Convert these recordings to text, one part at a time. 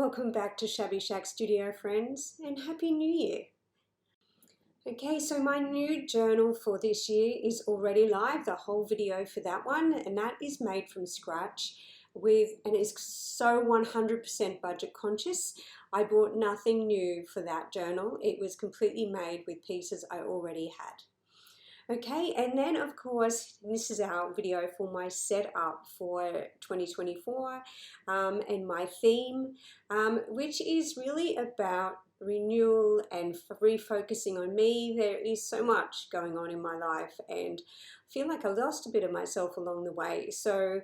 Welcome back to Shabby Shack Studio, friends, and Happy New Year. Okay, so my new journal for this year is already live, the whole video for that one, and that is made from scratch and is so 100% budget conscious. I bought nothing new for that journal. It was completely made with pieces I already had. Okay, and then of course, this is our video for my setup for 2024 and my theme, which is really about renewal and refocusing on me. There is so much going on in my life and I feel like I lost a bit of myself along the way. So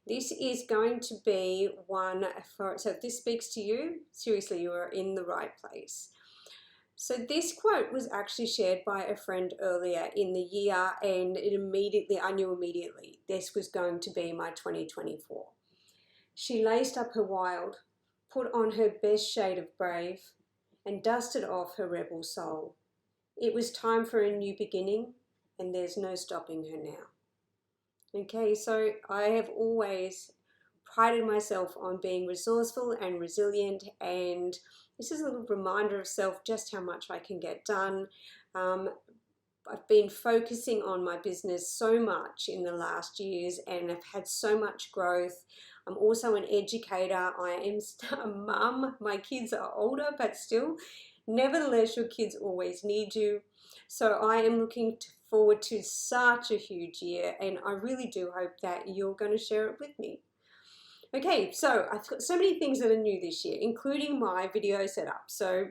this is going to be so if this speaks to you, seriously, you are in the right place. So this quote was actually shared by a friend earlier in the year, and I knew immediately this was going to be my 2024. She laced up her wild, put on her best shade of brave, and dusted off her rebel soul. It was time for a new beginning, and there's no stopping her now. Okay, so I have always prided myself on being resourceful and resilient, and this is a little reminder of self, just how much I can get done. I've been focusing on my business so much in the last years and I've had so much growth. I'm also an educator. I am a mum. My kids are older, but still, nevertheless, your kids always need you. So I am looking forward to such a huge year, and I really do hope that you're going to share it with me. Okay, so I've got so many things that are new this year, including my video setup. So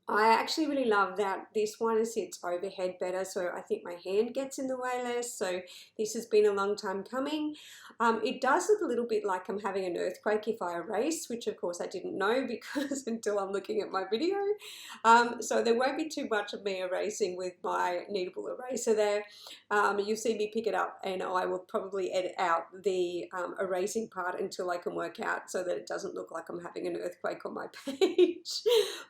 I actually really love that this one sits overhead better, so I think my hand gets in the way less. So this has been a long time coming. It does look a little bit like I'm having an earthquake if I erase, which of course I didn't know because until I'm looking at my video. So there won't be too much of me erasing with my kneadable eraser there. You'll see me pick it up and I will probably edit out the erasing part until I can work out so that it doesn't look like I'm having an earthquake on my page.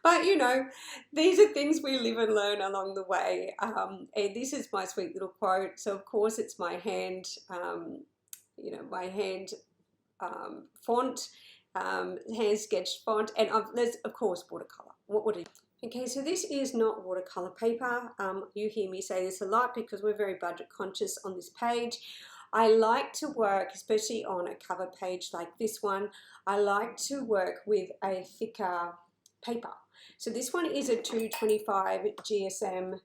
But you know, these are things we live and learn along the way. And this is my sweet little quote. So of course it's my hand, my hand font, hand sketched font, and there's of course watercolor. Okay, so this is not watercolor paper. You hear me say this a lot because we're very budget conscious on this page. I like to work, especially on a cover page like this one, I like to work with a thicker paper. So this one is a 225 GSM,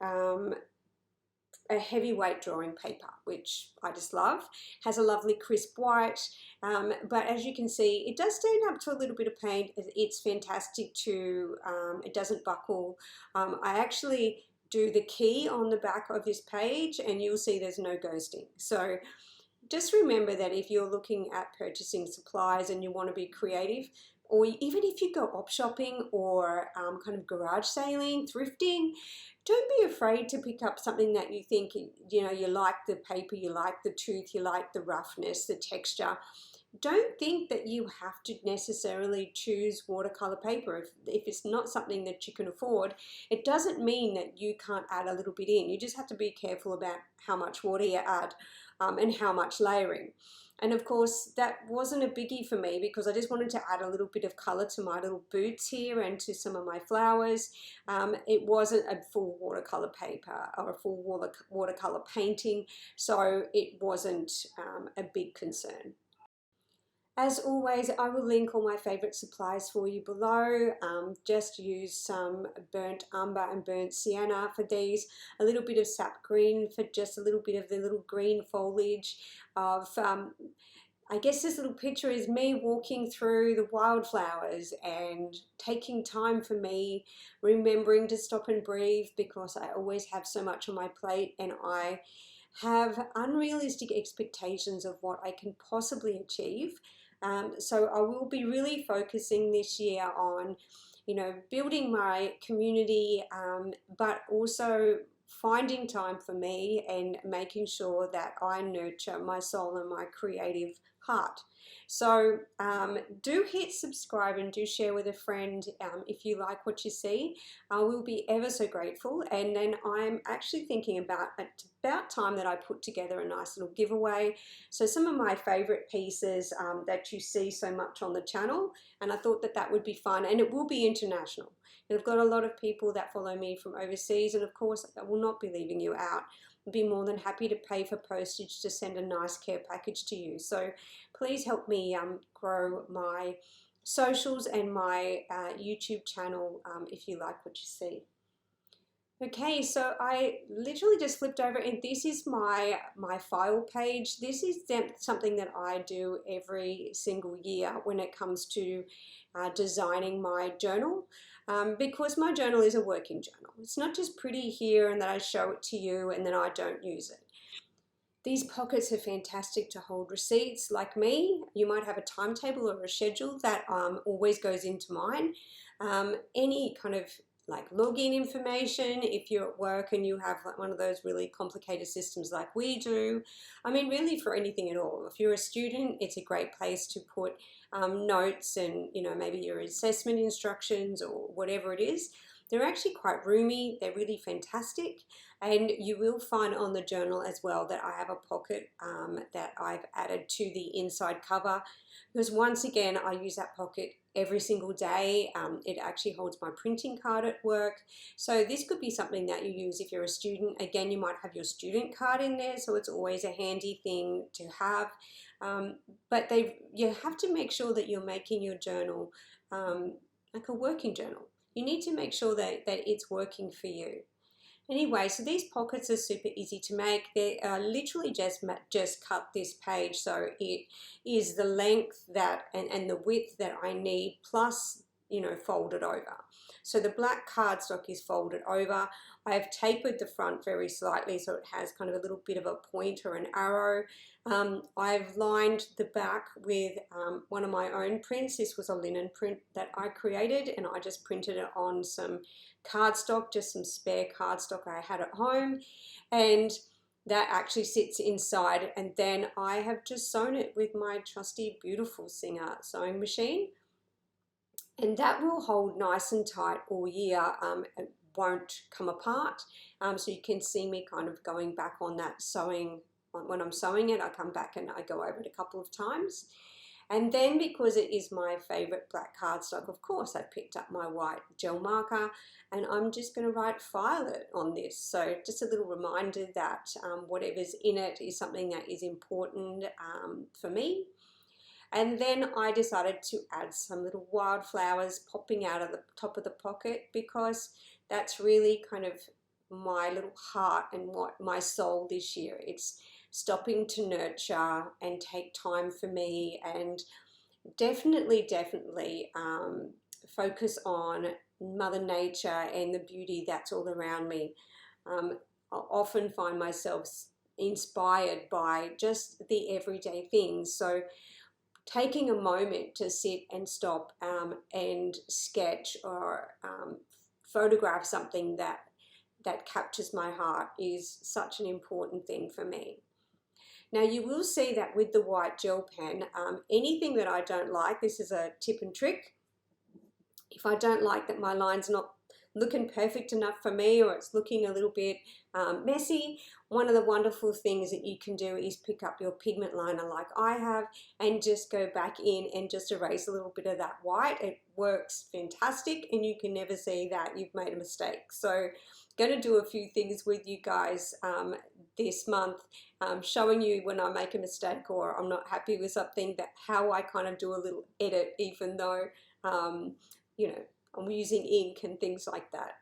a heavyweight drawing paper, which I just love. Has a lovely crisp white, but as you can see, it does stand up to a little bit of paint. It's fantastic to, it doesn't buckle. I actually do the key on the back of this page and you'll see there's no ghosting. So just remember that if you're looking at purchasing supplies and you want to be creative, or even if you go op shopping or kind of garage sailing, thrifting, don't be afraid to pick up something that you think, you like the paper, you like the tooth, you like the roughness, the texture. Don't think that you have to necessarily choose watercolor paper. If it's not something that you can afford, it doesn't mean that you can't add a little bit in. You just have to be careful about how much water you add and how much layering. And of course, that wasn't a biggie for me because I just wanted to add a little bit of color to my little boots here and to some of my flowers. It wasn't a full watercolor paper or a full watercolor painting, so it wasn't a big concern. As always, I will link all my favorite supplies for you below. Just use some burnt umber and burnt sienna for these, a little bit of sap green for just a little bit of the little green foliage of, I guess this little picture is me walking through the wildflowers and taking time for me, remembering to stop and breathe because I always have so much on my plate and I have unrealistic expectations of what I can possibly achieve. So I will be really focusing this year on, building my community, but also finding time for me and making sure that I nurture my soul and my creative heart. So do hit subscribe and do share with a friend if you like what you see. We'll be ever so grateful. And then I'm actually thinking about, it's about time that I put together a nice little giveaway. So some of my favorite pieces that you see so much on the channel, and I thought that that would be fun, and it will be international. And I've got a lot of people that follow me from overseas, and of course I will not be leaving you out. I'd be more than happy to pay for postage to send a nice care package to you. So please help me grow my socials and my YouTube channel if you like what you see. Okay, so I literally just flipped over, and this is my file page. This is something that I do every single year when it comes to designing my journal, because my journal is a working journal. It's not just pretty here and that I show it to you and then I don't use it. These pockets are fantastic to hold receipts. Like me, you might have a timetable or a schedule that always goes into mine. Any kind of like login information, if you're at work and you have like one of those really complicated systems like we do. I mean, really for anything at all. If you're a student, it's a great place to put notes and, you know, maybe your assessment instructions or whatever it is. They're actually quite roomy, they're really fantastic, and you will find on the journal as well that I have a pocket that I've added to the inside cover, because once again I use that pocket every single day. It actually holds my printing card at work, so this could be something that you use if you're a student. Again, you might have your student card in there, so it's always a handy thing to have. But you have to make sure that you're making your journal like a working journal. You need to make sure that it's working for you. Anyway, so these pockets are super easy to make. They are literally just cut this page, so it is the length that and the width that I need, plus, you know, folded over. So the black cardstock is folded over. I have tapered the front very slightly so it has kind of a little bit of a point or an arrow. I've lined the back with one of my own prints. This was a linen print that I created, and I just printed it on some cardstock, just some spare cardstock I had at home, and that actually sits inside. And then I have just sewn it with my trusty Beautiful Singer sewing machine, and that will hold nice and tight all year. It won't come apart, so you can see me kind of going back on that sewing. When I'm sewing it, I come back and I go over it a couple of times. And then, because it is my favorite black cardstock, of course I picked up my white gel marker, and I'm just going to write Violet on this. So just a little reminder that whatever's in it is something that is important for me. And then I decided to add some little wildflowers popping out of the top of the pocket, because that's really kind of my little heart and what my soul this year. It's stopping to nurture and take time for me, and definitely focus on Mother Nature and the beauty that's all around me. I often find myself inspired by just the everyday things. So taking a moment to sit and stop and sketch or photograph something that captures my heart is such an important thing for me. Now you will see that with the white gel pen, anything that I don't like, this is a tip and trick. If I don't like that my line's not looking perfect enough for me, or it's looking a little bit messy, one of the wonderful things that you can do is pick up your pigment liner like I have and just go back in and just erase a little bit of that white. It works fantastic, and you can never see that you've made a mistake. So going to do a few things with you guys this month, showing you when I make a mistake or I'm not happy with something, that how I kind of do a little edit, even though you know, I'm using ink and things like that.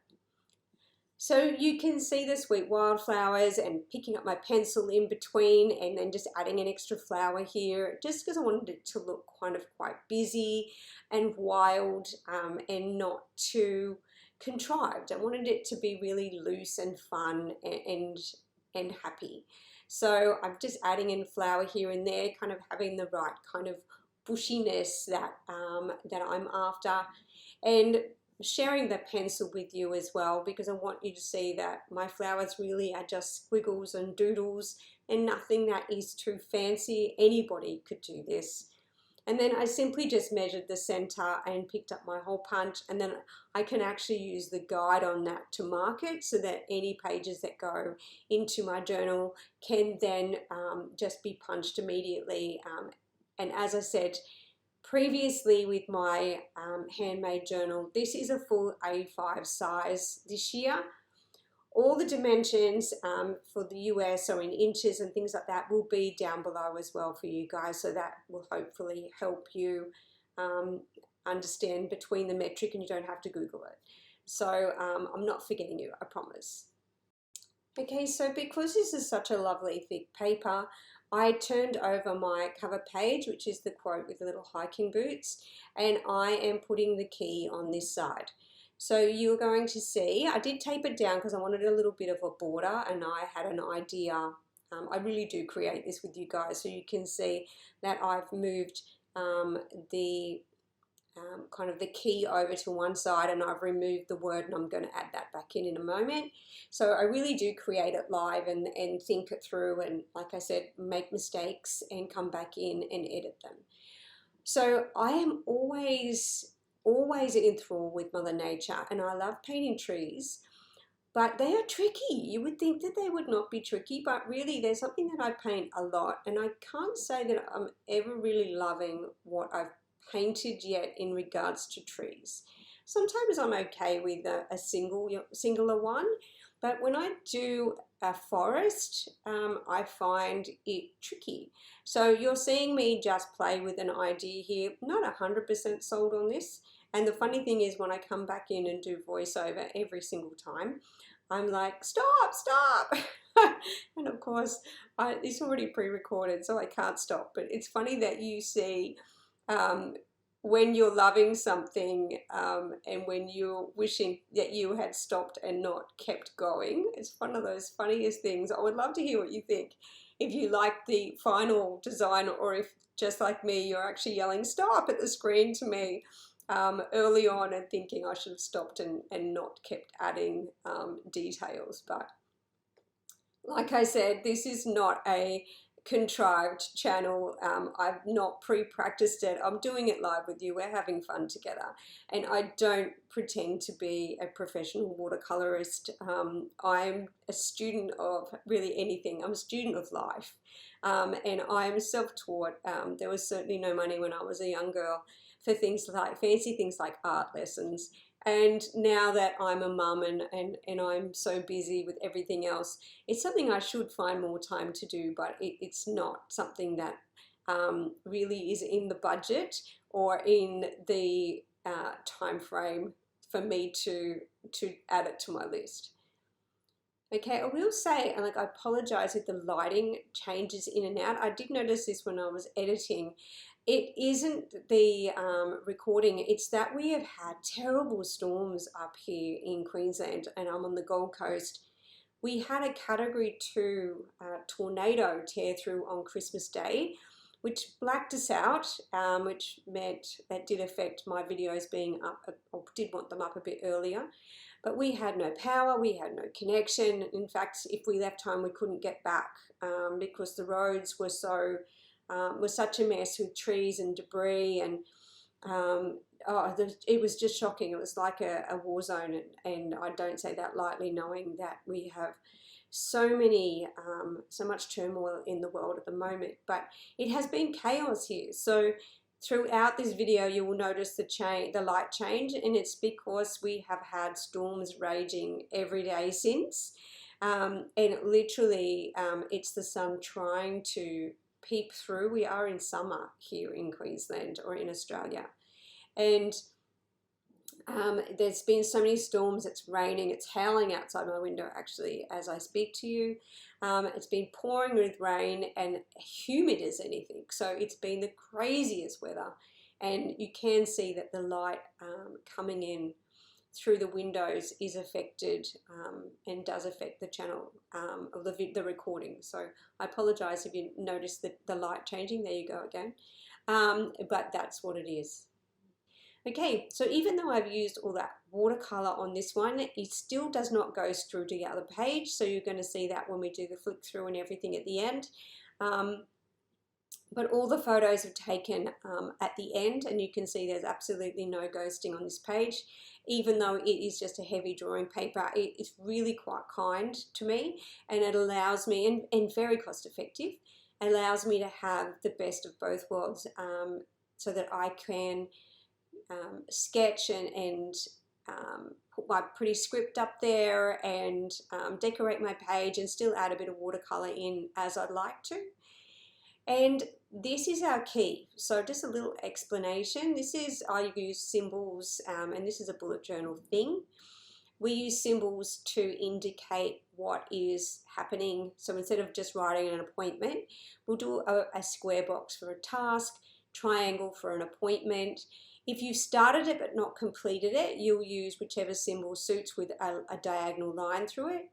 So you can see the sweet wildflowers, and picking up my pencil in between and then just adding an extra flower here, just because I wanted it to look kind of quite busy and wild and not too contrived. I wanted it to be really loose and fun and happy. So I'm just adding in flower here and there, kind of having the right kind of bushiness that that I'm after. And sharing the pencil with you as well, because I want you to see that my flowers really are just squiggles and doodles and nothing that is too fancy. Anybody could do this. And then I simply just measured the center and picked up my hole punch, and then I can actually use the guide on that to mark it so that any pages that go into my journal can then just be punched immediately. And as I said previously with my handmade journal, this is a full A5 size this year. All the dimensions for the US or in inches and things like that will be down below as well for you guys, so that will hopefully help you understand between the metric and you don't have to Google it. So I'm not forgetting you, I promise. Okay, so because this is such a lovely thick paper, I turned over my cover page, which is the quote with the little hiking boots, and I am putting the key on this side. So you're going to see, I did tape it down because I wanted a little bit of a border, and I had an idea. I really do create this with you guys, so you can see that I've moved the kind of the key over to one side, and I've removed the word, and I'm going to add that back in a moment. So I really do create it live and think it through, and like I said, make mistakes and come back in and edit them. So I am always enthralled with Mother Nature, and I love painting trees, but they are tricky. You would think that they would not be tricky, but really there's something that I paint a lot, and I can't say that I'm ever really loving what I've painted yet in regards to trees. Sometimes I'm okay with a singular one, but when I do a forest, I find it tricky. So you're seeing me just play with an idea here, not 100% sold on this. And the funny thing is, when I come back in and do voiceover every single time, I'm like, stop, stop. And of course, it's already pre-recorded, so I can't stop. But it's funny that you see when you're loving something and when you're wishing that you had stopped and not kept going. It's one of those funniest things. I would love to hear what you think. If you like the final design, or if, just like me, you're actually yelling stop at the screen to me early on and thinking I should have stopped and not kept adding details. But like I said, this is not a contrived channel. I've not pre-practiced it. I'm doing it live with you. We're having fun together, and I don't pretend to be a professional watercolorist. I'm a student of really anything. I'm a student of life, and I'm self-taught. There was certainly no money when I was a young girl for things like fancy things like art lessons. And now that I'm a mum and I'm so busy with everything else, it's something I should find more time to do, but it's not something that really is in the budget or in the time frame for me to add it to my list. Okay, I will say, and like, I apologize if the lighting changes in and out. I did notice this when I was editing. It isn't the recording, it's that we have had terrible storms up here in Queensland, and I'm on the Gold Coast. We had a Category 2 tornado tear through on Christmas Day, which blacked us out, which meant that did affect my videos being up, or did want them up a bit earlier. But we had no power, we had no connection. In fact, if we left home, we couldn't get back because the roads were was such a mess with trees and debris, and it was just shocking. It was like a war zone, and I don't say that lightly, knowing that we have so much turmoil in the world at the moment. But it has been chaos here. So throughout this video, you will notice the light change, and it's because we have had storms raging every day since, and literally it's the sun trying to peep through. We are in summer here in Queensland or in Australia, and there's been so many storms. It's raining, it's howling outside my window actually as I speak to you. It's been pouring with rain and humid as anything, so it's been the craziest weather, and you can see that the light coming in through the windows is affected and does affect the channel of the recording. So I apologize if you notice the light changing. There you go again. But that's what it is. Okay, so even though I've used all that watercolor on this one, it still does not go through to the other page. So you're going to see that when we do the flick through and everything at the end. But all the photos are taken at the end, and you can see there's absolutely no ghosting on this page. Even though it is just a heavy drawing paper, it is really quite kind to me, and it allows me, and very cost effective, allows me to have the best of both worlds, so that I can sketch and put my pretty script up there and decorate my page and still add a bit of watercolor in as I'd like to. And this is our key. So just a little explanation. This is, I use symbols, and this is a bullet journal thing. We use symbols to indicate what is happening. So instead of just writing an appointment, we'll do a square box for a task, triangle for an appointment. If you've started it but not completed it, you'll use whichever symbol suits with a diagonal line through it.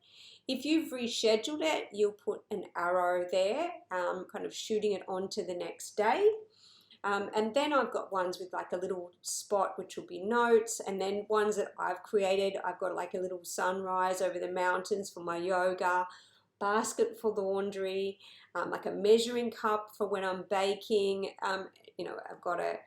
If you've rescheduled it, you'll put an arrow there, kind of shooting it on to the next day. And then I've got ones with like a little spot, which will be notes. And then ones that I've created, I've got like a little sunrise over the mountains for my yoga, basket for the laundry, like a measuring cup for when I'm baking. You know, I've got a,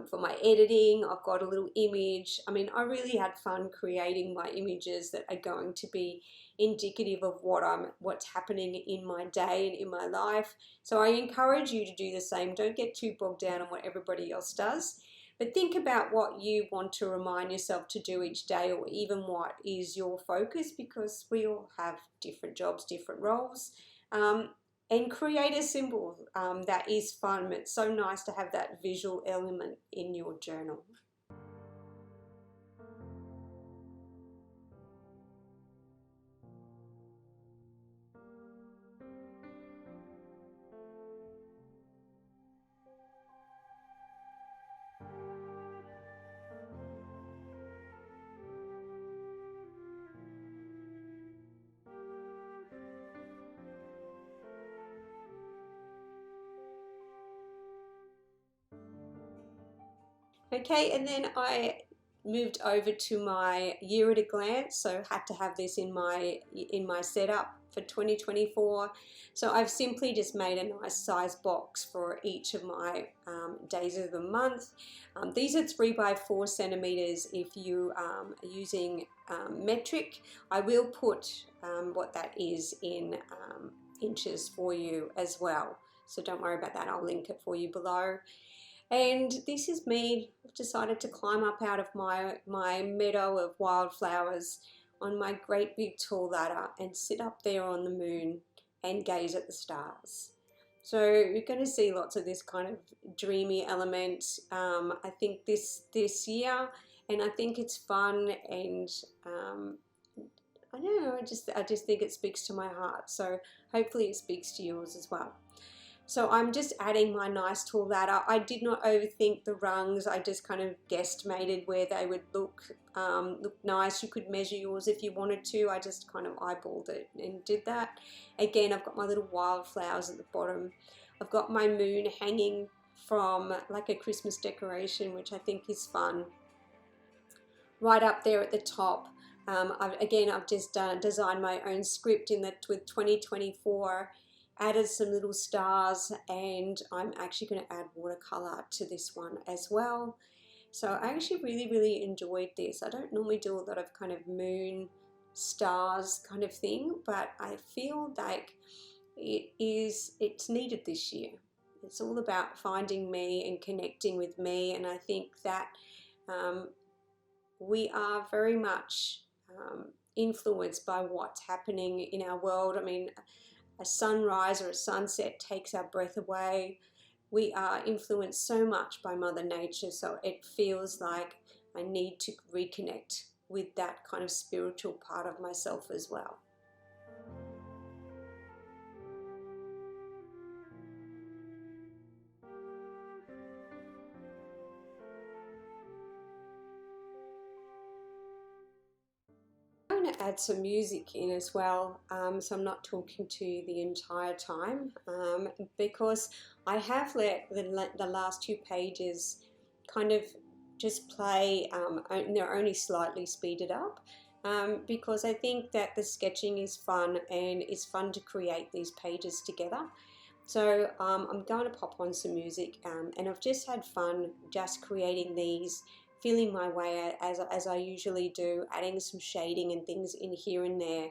for my editing, I've got a little image. I mean, I really had fun creating my images that are going to be indicative of what's happening in my day and in my life. So I encourage you to do the same. Don't get too bogged down on what everybody else does, but think about what you want to remind yourself to do each day, or even what is your focus, because we all have different jobs, different roles. And create a symbol that is fun. It's so nice to have that visual element in your journal. Okay, and then I moved over to my year at a glance, so had to have this in my setup for 2024. So I've simply just made a nice size box for each of my days of the month. These are 3 by 4 centimeters if you are using metric. I will put what that is in inches for you as well, so don't worry about that. I'll link it for you below. And this is me. I've decided to climb up out of my meadow of wildflowers on my great big tall ladder and sit up there on the moon and gaze at the stars. So you're going to see lots of this kind of dreamy element, I think this year, and I think it's fun, and I don't know, I just think it speaks to my heart. So hopefully it speaks to yours as well. So I'm just adding my nice tall ladder. I did not overthink the rungs. I just kind of guesstimated where they would look nice. You could measure yours if you wanted to. I just kind of eyeballed it and did that. Again, I've got my little wildflowers at the bottom. I've got my moon hanging from like a Christmas decoration, which I think is fun. Right up there at the top. I've just designed my own script in that with 2024. Added some little stars, and I'm actually going to add watercolor to this one as well. So I actually really enjoyed this. I don't normally do a lot of kind of moon stars kind of thing, but I feel like it's needed this year. It's all about finding me and connecting with me, and I think that we are very much influenced by what's happening in our world. I mean, a sunrise or a sunset takes our breath away. We are influenced so much by Mother Nature, so it feels like I need to reconnect with that kind of spiritual part of myself as well. I'm going to add some music in as well, so I'm not talking to you the entire time, because I have let the last 2 pages kind of just play, they're only slightly speeded up, because I think that the sketching is fun and it's fun to create these pages together. So I'm going to pop on some music, and I've just had fun just creating these, feeling my way as I usually do, adding some shading and things in here and there.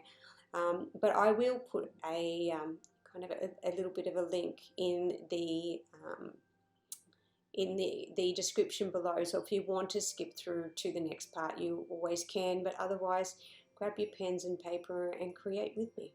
But I will put a kind of a little bit of a link in the description below, so if you want to skip through to the next part, you always can, but otherwise grab your pens and paper and create with me.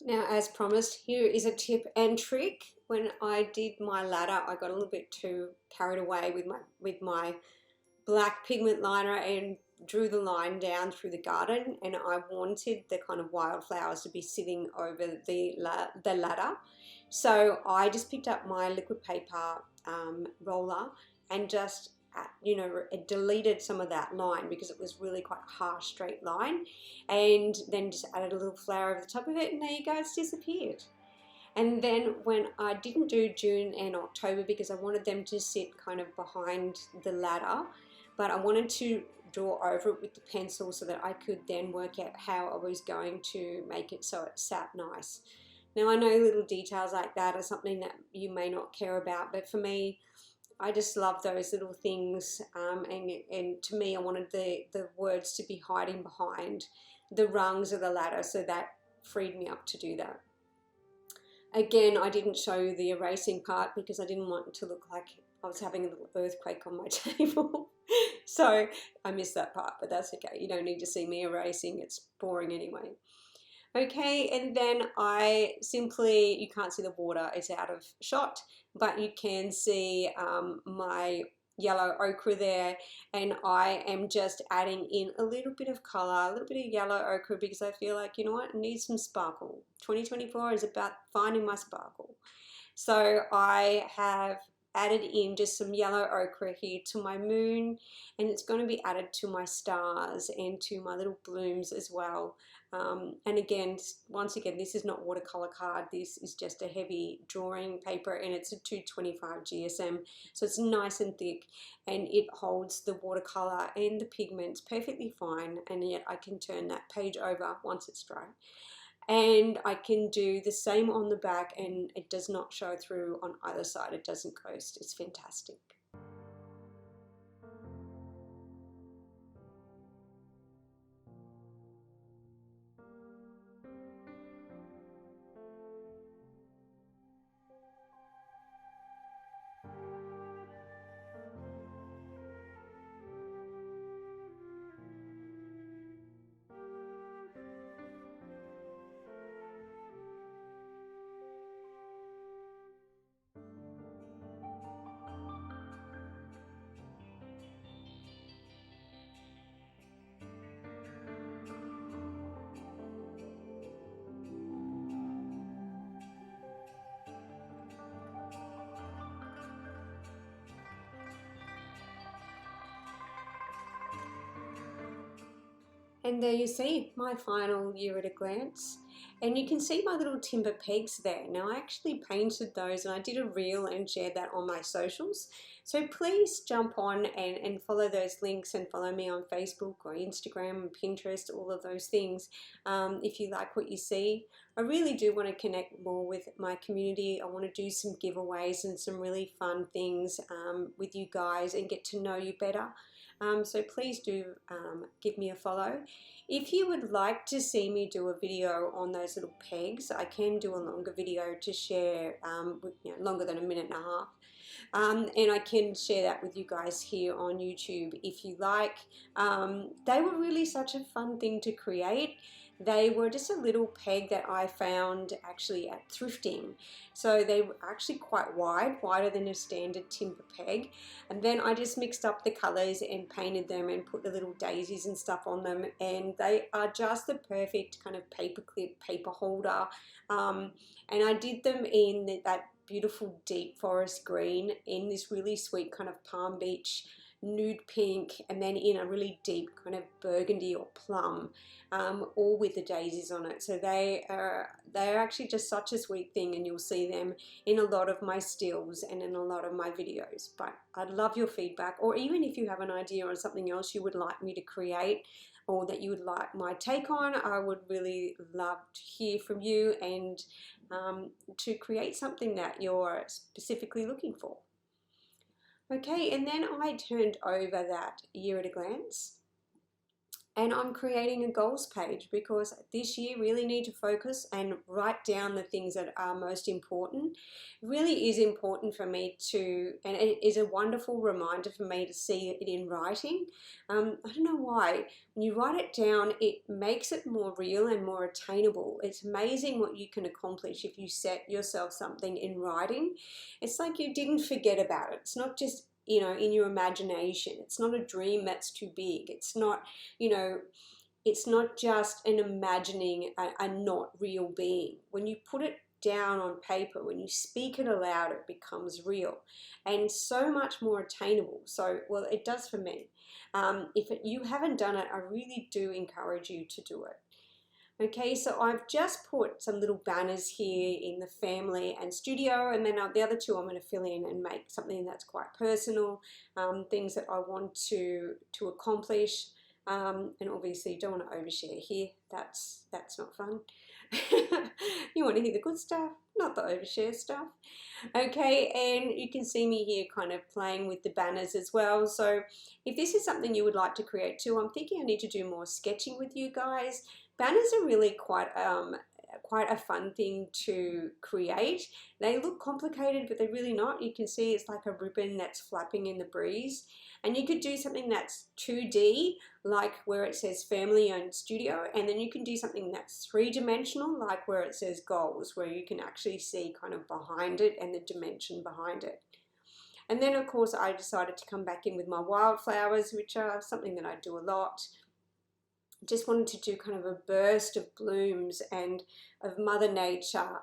Now, as promised, here is a tip and trick. When I did my ladder, I got a little bit too carried away with my black pigment liner and drew the line down through the garden, and I wanted the kind of wildflowers to be sitting over the ladder. So I just picked up my liquid paper roller and just it deleted some of that line because it was really quite a harsh straight line, and then just added a little flower over the top of it, and there you go, it's disappeared. And then when I didn't do June and October because I wanted them to sit kind of behind the ladder, but I wanted to draw over it with the pencil so that I could then work out how I was going to make it so it sat nice. Now, I know little details like that are something that you may not care about, but for me, I just love those little things, and to me, I wanted the words to be hiding behind the rungs of the ladder, so that freed me up to do that. Again, I didn't show you the erasing part because I didn't want it to look like I was having a little earthquake on my table. So I missed that part, but that's okay. You don't need to see me erasing. It's boring anyway. Okay, and then you can't see the water, it's out of shot, but you can see my yellow ochre there, and I am just adding in a little bit of color, a little bit of yellow ochre, because I feel like, you know what, it needs some sparkle. 2024 is about finding my sparkle. So I have added in just some yellow ochre here to my moon, and it's going to be added to my stars and to my little blooms as well. And again, once again, this is not watercolor card, this is just a heavy drawing paper, and it's a 225 GSM, so it's nice and thick, and it holds the watercolor and the pigments perfectly fine, and yet I can turn that page over once it's dry. And I can do the same on the back, and it does not show through on either side, it doesn't ghost, it's fantastic. And there you see my final year at a glance. And you can see my little timber pegs there. Now I actually painted those, and I did a reel and shared that on my socials. So please jump on and follow those links, and follow me on Facebook or Instagram and Pinterest, all of those things. If you like what you see, I really do want to connect more with my community. I want to do some giveaways and some really fun things with you guys and get to know you better. So please do give me a follow. If you would like to see me do a video on those little pegs, I can do a longer video to share, longer than a minute and a half. And I can share that with you guys here on YouTube if you like. They were really such a fun thing to create. They were just a little peg that I found actually at thrifting. So they were actually quite wide, wider than a standard timber peg. And then I just mixed up the colors and painted them and put the little daisies and stuff on them. And they are just the perfect kind of paperclip paper holder. And I did them in that beautiful deep forest green, in this really sweet kind of Palm Beach nude pink, and then in a really deep kind of burgundy or plum, all with the daisies on it. So they're actually just such a sweet thing, and you'll see them in a lot of my stills and in a lot of my videos. But I'd love your feedback, or even if you have an idea on something else you would like me to create or that you would like my take on, I would really love to hear from you, and to create something that you're specifically looking for. Okay, and then I turned over that year at a glance, And I'm creating a goals page because this year really need to focus and write down the things that are most important. It really is important for me to, and it is a wonderful reminder for me to see it in writing. I don't know why. When you write it down, it makes it more real and more attainable. It's amazing what you can accomplish if you set yourself something in writing. It's like you didn't forget about it. It's not just, you know, in your imagination. It's not a dream that's too big. It's not, you know, it's not just an imagining a not real being. When you put it down on paper, when you speak it aloud, it becomes real and so much more attainable. So, well, it does for me. If you haven't done it, I really do encourage you to do it. Okay, so I've just put some little banners here in the family and studio, and then the other two I'm going to fill in and make something that's quite personal, things that I want to accomplish, and obviously you don't want to overshare here. That's not fun. You want to hear the good stuff, not the overshare stuff. Okay, and you can see me here kind of playing with the banners as well. So if this is something you would like to create too, I'm thinking I need to do more sketching with you guys. Banners are really quite a fun thing to create. They look complicated, but they're really not. You can see it's like a ribbon that's flapping in the breeze. And you could do something that's 2D, like where it says family owned studio, and then you can do something that's 3-dimensional, like where it says goals, where you can actually see kind of behind it and the dimension behind it. And then of course I decided to come back in with my wildflowers, which are something that I do a lot. Just wanted to do kind of a burst of blooms and of Mother Nature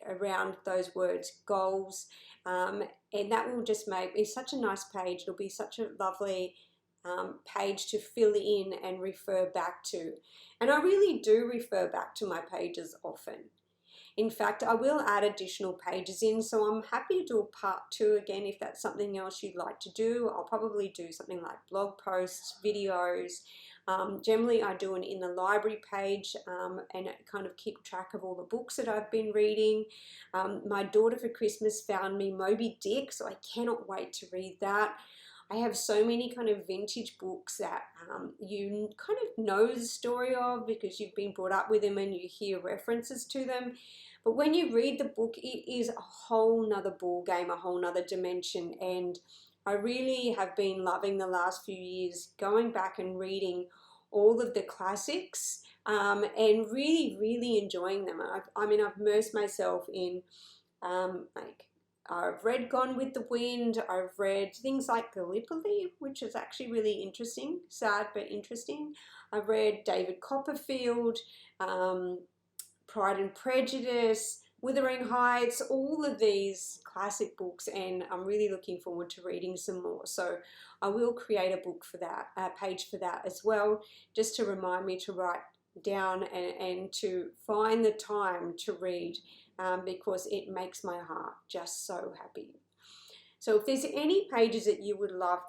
around those words, goals, and that will just make it such a nice page. It'll be such a lovely page to fill in and refer back to. And I really do refer back to my pages often. In fact, I will add additional pages in, so I'm happy to do a part 2 again if that's something else you'd like to do. I'll probably do something like blog posts, videos. Generally, I do an in the library page and kind of keep track of all the books that I've been reading. My daughter for Christmas found me Moby Dick, so I cannot wait to read that. I have so many kind of vintage books that you kind of know the story of because you've been brought up with them and you hear references to them. But when you read the book, it is a whole nother ball game, a whole nother dimension. And I really have been loving the last few years going back and reading all of the classics and really, really enjoying them. I've immersed myself in I've read Gone with the Wind. I've read things like Gallipoli, which is actually really interesting, sad but interesting. I've read David Copperfield, Pride and Prejudice, Wuthering Heights, all of these classic books, and I'm really looking forward to reading some more. So I will create a book for that, a page for that as well, just to remind me to write down and to find the time to read. Because it makes my heart just so happy. So if there's any pages that you would love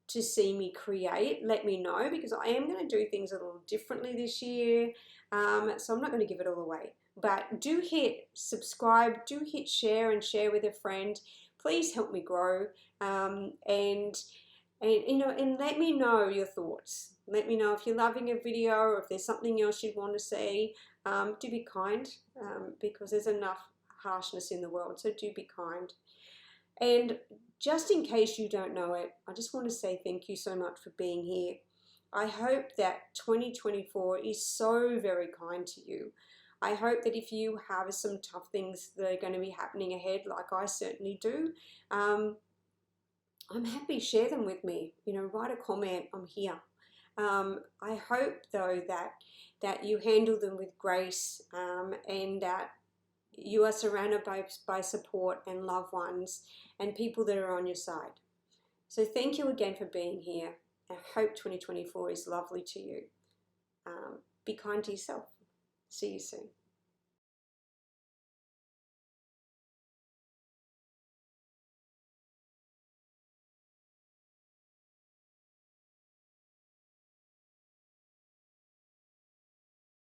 to see me create, let me know, because I am going to do things a little differently this year. So I'm not going to give it all away. But do hit subscribe, do hit share and share with a friend. Please help me grow. And let me know your thoughts. Let me know if you're loving a video or if there's something else you'd want to see. Do be kind because there's enough harshness in the world, so do be kind. And just in case you don't know it, I just want to say thank you so much for being here. I hope that 2024 is so very kind to you. I hope that if you have some tough things that are going to be happening ahead, like I certainly do, I'm happy, share them with me. Write a comment, I'm here. I hope though that you handle them with grace and that you are surrounded by support and loved ones and people that are on your side. So thank you again for being here. I hope 2024 is lovely to you. Be kind to yourself. See you soon.